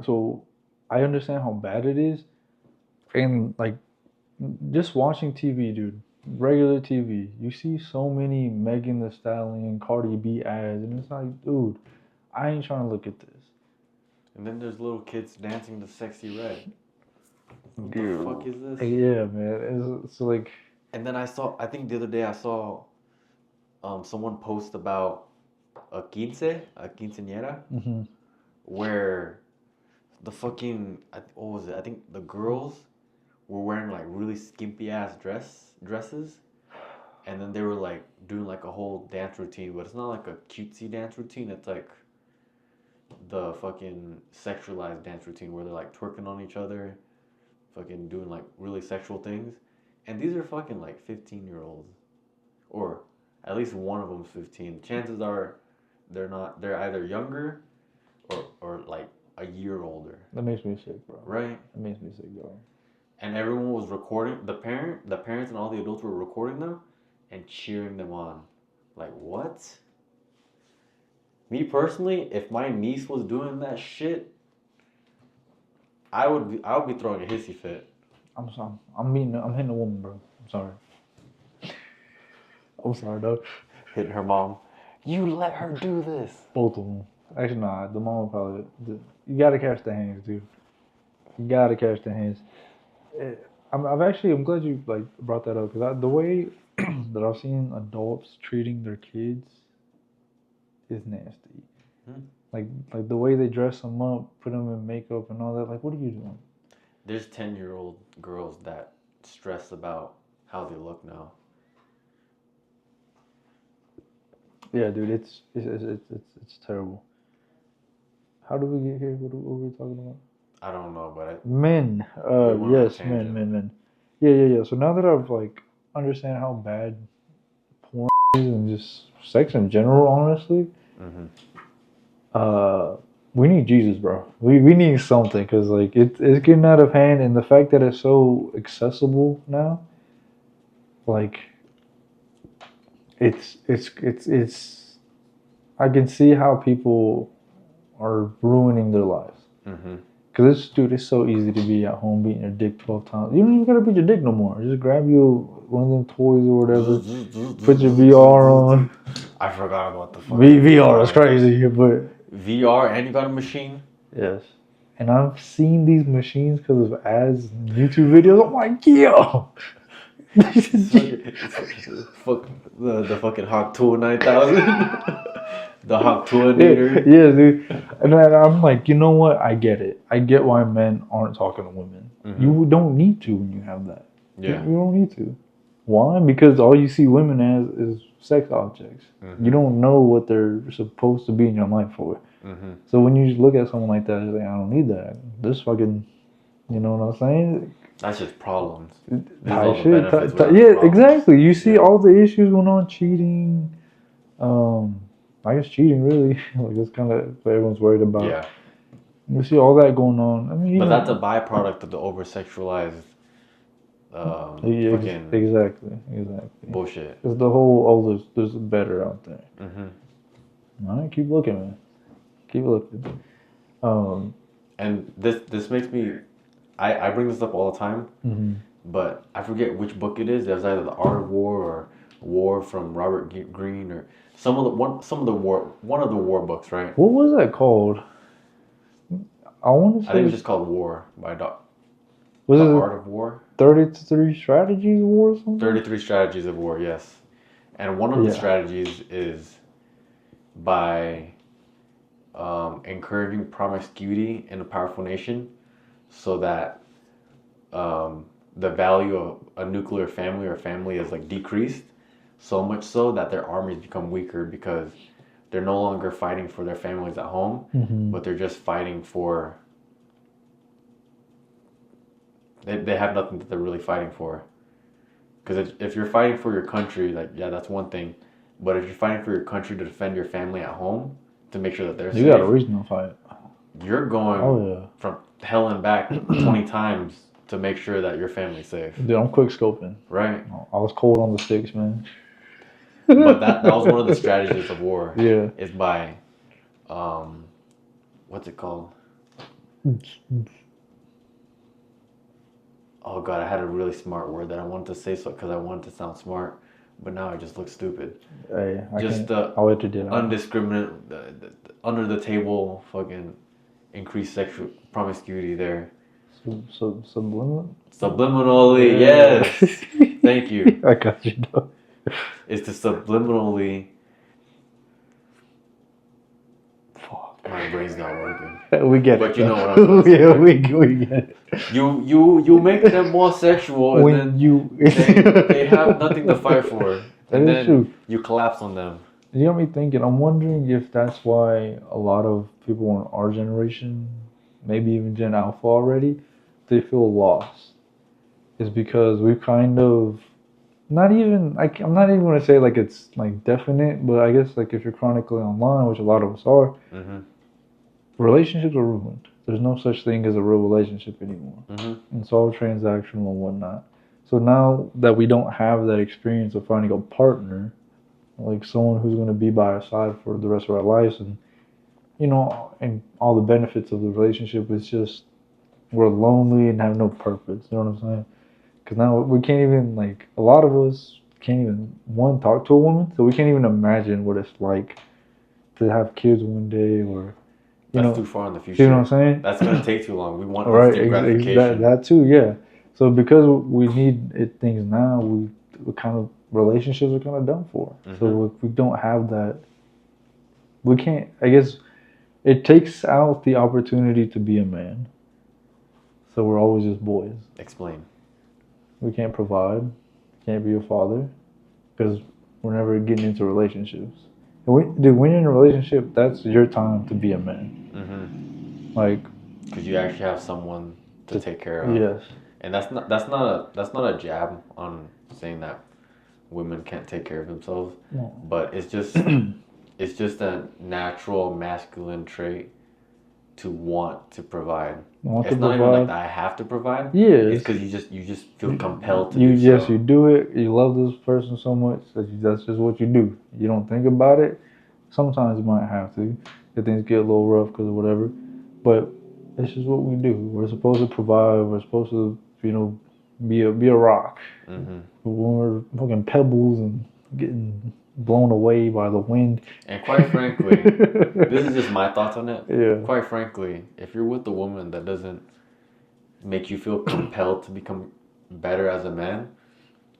So I understand how bad it is. And like just watching TV, dude, regular TV, you see so many Megan Thee Stallion, Cardi B ads, and it's like, dude, I ain't trying to look at this. And then there's little kids dancing to Sexy Red. What the fuck is this? Yeah, man. It's like. And then I think the other day I saw someone post about a quinceañera, where the fucking, what was it? I think the girls were wearing like really skimpy ass dresses, and then they were like doing like a whole dance routine, but it's not like a cutesy dance routine. It's like the fucking sexualized dance routine where they're like twerking on each other, fucking doing like really sexual things, and these are fucking like 15-year-olds, or at least one of them's 15. Chances are they're not. They're either younger or like a year older. That makes me sick, bro. Right? That makes me sick, bro. And everyone was recording. The parents and all the adults were recording them and cheering them on. Like, what? Me personally, if my niece was doing that shit, I would be throwing a hissy fit. I'm sorry. I'm hitting a woman, bro. I'm sorry. I'm sorry, dog. Hitting her mom. You let her do this. Both of them. Actually, nah. The mom would probably. You gotta catch the hands, dude. You gotta catch the hands. I'm glad you like brought that up because the way that I've seen adults treating their kids is nasty. Like the way they dress them up, put them in makeup and all that. Like, what are you doing? There's 10-year-old girls that stress about how they look now. Yeah, dude, it's terrible. How did we get here? What were we talking about? I don't know, but men. Yes, men. Yeah. So now that I've like understand how bad porn is and just sex in general, honestly, we need Jesus, bro. We need something because like it's getting out of hand, and the fact that it's so accessible now, like it's. I can see how people are ruining their lives. Because it's so easy to be at home beating your dick 12 times. You don't even gotta beat your dick no more. Just grab you one of them toys or whatever. Put your VR on. I forgot about the VR is crazy, but VR and you got a machine? Yes. And I've seen these machines because of ads and YouTube videos. I'm like, yo! Fuck the fucking Hawk Tool 9000. The Hawk Toolinator. Yeah, dude. And I'm like, you know what? I get it. I get why men aren't talking to women. You don't need to when you have that. Yeah. You don't need to. Why? Because all you see women as is sex objects. You don't know what they're supposed to be in your life for. So when you just look at someone like that, you're like, I don't need that. This fucking, you know what I'm saying? That's just problems. Yeah, exactly. You see all the issues going on, cheating. I guess cheating really, like that's kind of what everyone's worried about. Yeah. You see all that going on. I mean, but that's a byproduct of the over-sexualized fucking exactly bullshit. It's the whole there's better out there. All right, keep looking, man. Keep looking. And this makes me, I bring this up all the time, but I forget which book it is. There's either The Art of War or War from Robert Greene or one of the war books, right? What was that called? I want to say. I think it's just called War by Doc. Was The it Art of War? 33 Strategies of War or something? 33 Strategies of War, yes. And one of the strategies is by encouraging promiscuity in a powerful nation so that the value of a nuclear family or family is like decreased, so much so that their armies become weaker because they're no longer fighting for their families at home, but they're just fighting for... They have nothing that they're really fighting for. Because if you're fighting for your country, like, yeah, that's one thing. But if you're fighting for your country to defend your family at home, to make sure that they're safe... You got a reason to fight. You're going from hell and back 20 times to make sure that your family's safe. Dude, I'm quick scoping. Right. I was cold on the sticks, man. But that was one of the strategies of war. Yeah. Is by, what's it called? Oh God, I had a really smart word that I wanted to say because I wanted to sound smart, but now I just look stupid. Hey, I'll let you do it. Undiscriminate, under the table, fucking increased sexual promiscuity there. Subliminally, yes. Thank you. I got you, dog. Is to subliminally. Fuck, my brain's not working. We get but it. But you know what I'm saying. Yeah, we get it. You make them more sexual, and then they have nothing to fight for, and then you collapse on them. you got me thinking. I'm wondering if that's why a lot of people in our generation, maybe even Gen Alpha already, they feel lost. Is because we've kind of not even I'm not even gonna say like it's like definite, but I guess like if you're chronically online, which a lot of us are, relationships are ruined. There's no such thing as a real relationship anymore. It's all transactional and whatnot. So now that we don't have that experience of finding a partner, like someone who's going to be by our side for the rest of our lives, and and all the benefits of the relationship, it's just we're lonely and have no purpose. You know what I'm saying? Because now we can't even a lot of us can't even talk to a woman, so we can't even imagine what it's like to have kids one day or. That's too far in the future. See what I'm saying? That's gonna take too long. We want instant gratification. That too, yeah. So because we need things now, we kind of relationships are kind of done for. So if we don't have that, we can't. I guess it takes out the opportunity to be a man. So we're always just boys. Explain. We can't provide, can't be a father, because we're never getting into relationships. And when you're in a relationship, that's your time to be a man. Because you actually have someone to take care of. Yes. And that's not a jab on saying that women can't take care of themselves. No. But it's just a natural masculine trait to want to provide. It's not even like that I have to provide. Yeah. It's because you just feel compelled to do so. Yes, you do it. You love this person so much that that's just what you do. You don't think about it. Sometimes you might have to if things get a little rough because of whatever. But it's just what we do. We're supposed to provide. We're supposed to, be a rock. When we're fucking pebbles and getting blown away by the wind. And quite frankly, this is just my thoughts on it. Yeah. Quite frankly, if you're with a woman that doesn't make you feel compelled to become better as a man,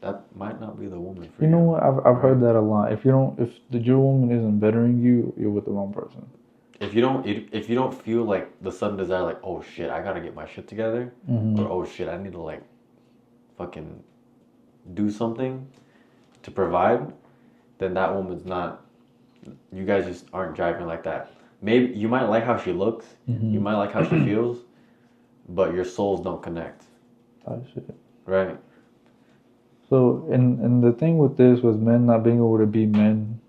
that might not be the woman for you. You know what? I've heard that a lot. If your woman isn't bettering you, you're with the wrong person. If you don't feel like the sudden desire, like, oh shit, I gotta get my shit together, or oh shit, I need to fucking do something to provide, then that woman's not. You guys just aren't driving like that. Maybe you might like how she looks, you might like how she feels, but your souls don't connect. That shit. Right. So, and the thing with this was men not being able to be men,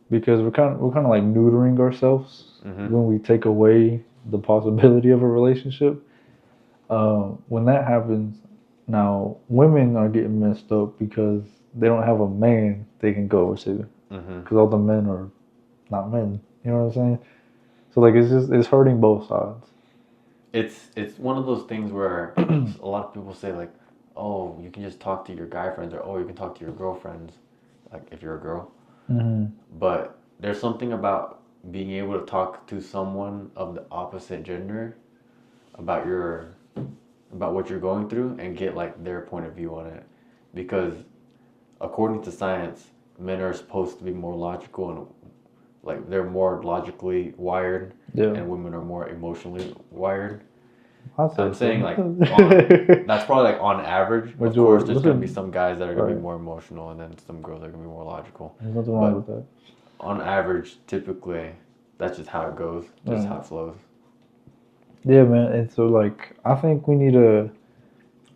because we're kind of like neutering ourselves when we take away the possibility of a relationship. When that happens, now women are getting messed up because they don't have a man they can go to, because all the men are not men. You know what I'm saying? So it's hurting both sides. It's one of those things where a lot of people say oh, you can just talk to your guy friends, or oh, you can talk to your girlfriends, if you're a girl. But there's something about being able to talk to someone of the opposite gender about what you're going through and get their point of view on it, because according to science, men are supposed to be more logical and they're more logically wired, and women are more emotionally wired. I'm saying that's probably of average. Of course, there's gonna be some guys that are gonna be more emotional, and then some girls that are gonna be more logical. There's nothing wrong with that. On average, typically, that's just how it goes. Just how it flows. Yeah, man. And so I think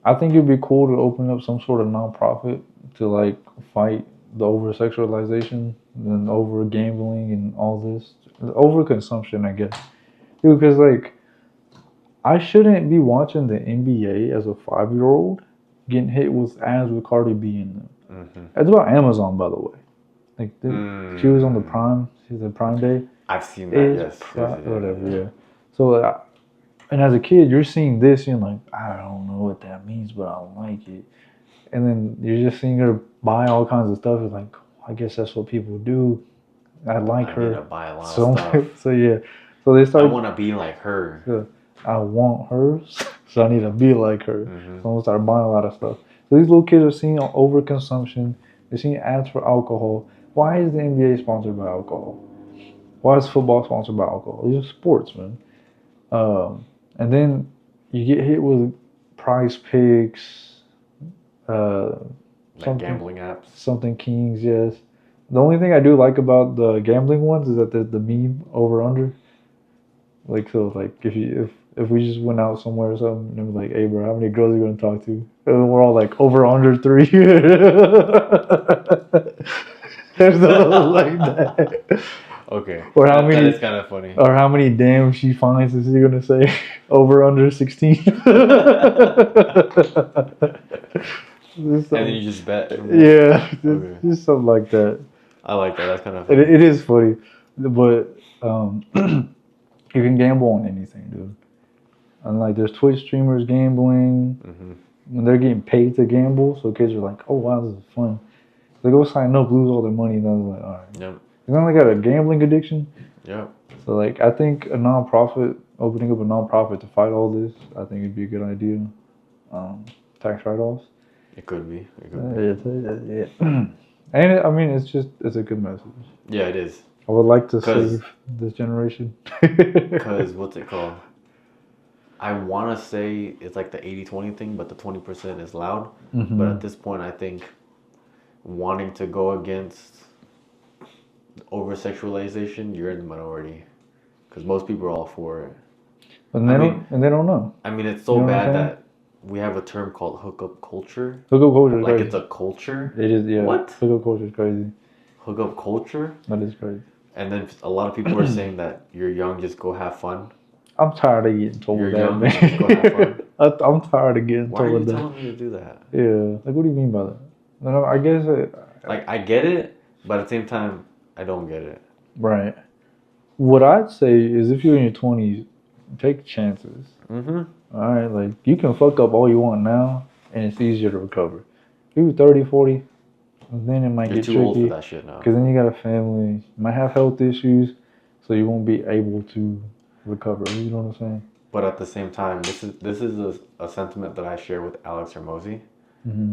I think it'd be cool to open up some sort of nonprofit to fight the over sexualization and over gambling and all this over consumption, I guess. Dude, because I shouldn't be watching the NBA as a 5-year-old getting hit with ads with Cardi B in them. It's about Amazon, by the way. She was on the Prime. She's the Prime Day. I've seen that. Yes. Whatever. Yeah. So, and as a kid, you're seeing this, and you're like, I don't know what that means, but I like it. And then you're just seeing her buy all kinds of stuff. It's like, I guess that's what people do. I like her. I need to buy a lot of stuff. So yeah. So they start. I want to be like her. Yeah. I want hers, so I need to be like her. So I'm gonna start buying a lot of stuff. So these little kids are seeing overconsumption. They're seeing ads for alcohol. Why is the NBA sponsored by alcohol? Why is football sponsored by alcohol? These are sports, man. And then you get hit with Prize Picks, gambling apps, something Kings, yes. The only thing I do like about the gambling ones is that the meme over under. Like, so, like, if we just went out somewhere or something and it was like, hey, bro, how many girls are you going to talk to? And we're all like, over under 3. There's nothing like that. Okay. Or how many? That is kind of funny. Or how many damn she finds is he gonna say? Over under 16. And then you just bet. Yeah, just something like that. I like that. That's kind of funny. It is funny, but you can gamble on anything, dude. And like, there's Twitch streamers gambling when they're getting paid to gamble. So kids are like, "Oh wow, this is fun." They go sign up, lose all their money, and then they're like, "All right." Yep. They only got a gambling addiction. Yep. So like, I think a nonprofit, opening up a nonprofit to fight all this, I think it'd be a good idea. Tax write-offs. It could be. Yeah. And I mean, it's a good message. Yeah, it is. I would like to save this generation. Because what's it called? I want to say it's like the 80-20 thing, but the 20% is loud. But at this point, I think wanting to go against over-sexualization, you're in the minority. Because most people are all for it. And they don't know. I mean, it's so bad that we have a term called hookup culture. Hookup culture is like crazy. It's a culture. It is, yeah. What? Hookup culture is crazy. Hookup culture? That is crazy. And then a lot of people are saying that you're young, just go have fun. I'm tired of getting told you're that, young, man. just go have fun. I'm tired of getting Why told that. Why are you telling me to do that? Yeah. Like, what do you mean by that? No, I guess like, I get it, but at the same time, I don't get it. Right. What I'd say is, if you're in your 20s, take chances. All right, like, you can fuck up all you want now, and it's easier to recover. If you're 30, 40, then it might get tricky. You're too old for that shit now. Because then you got a family, you might have health issues, so you won't be able to recover. You know what I'm saying? But at the same time, this is a sentiment that I share with Alex Hermosi,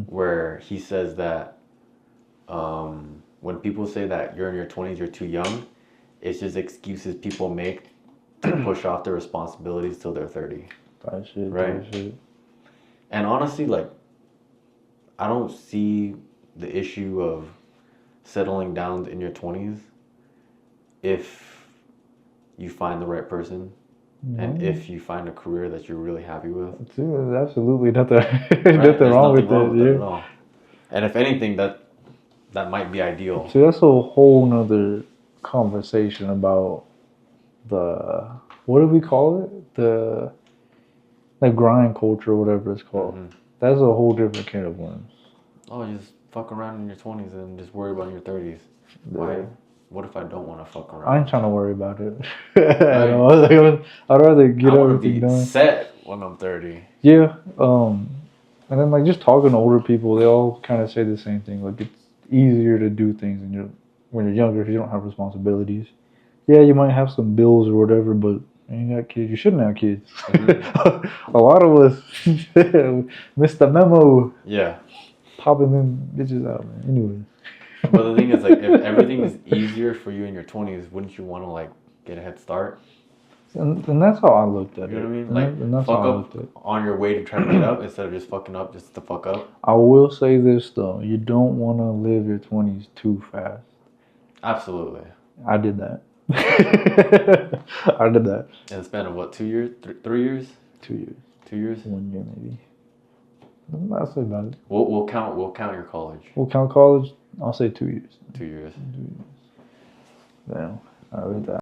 where he says that when people say that you're in your 20s, you're too young, it's just excuses people make to push off their responsibilities till they're 30. That shit, right? That shit. And honestly, like, I don't see the issue of settling down in your 20s if you find the right person and if you find a career that you're really happy with. There's absolutely nothing, nothing wrong with it. At all. And if anything, that might be ideal. See, that's a whole nother conversation about the, what do we call it? The grind culture, or whatever it's called. That's a whole different can of worms. Oh, just fuck around in your 20s and just worry about your 30s. Why? What if I don't want to fuck around? I ain't trying to worry about it. I'd rather get everything done. Set when I'm 30. Yeah. And then, like, just talking to older people, they all kind of say the same thing. Like, it's easier to do things when you're younger if you don't have responsibilities. Yeah, you might have some bills or whatever, but you got kids. You shouldn't have kids. A lot of us missed the memo. Yeah. Popping them bitches out, man. Anyway. But the thing is, like, if everything is easier for you in your 20s, wouldn't you want to, like, get a head start? And that's how I looked at it. You know what I mean? Like, and that's fuck how I up on your way to try to get up instead of just fucking up just to fuck up. I will say this, though. You don't want to live your 20s too fast. Absolutely. I did that. I did that. In the span of what, 2 years? 3 years? 2 years. 2 years? 1 year, maybe. I'll say about it. We'll count your college. We'll count college. I'll say 2 years. 2 years. 2 years. Damn. All right, with that.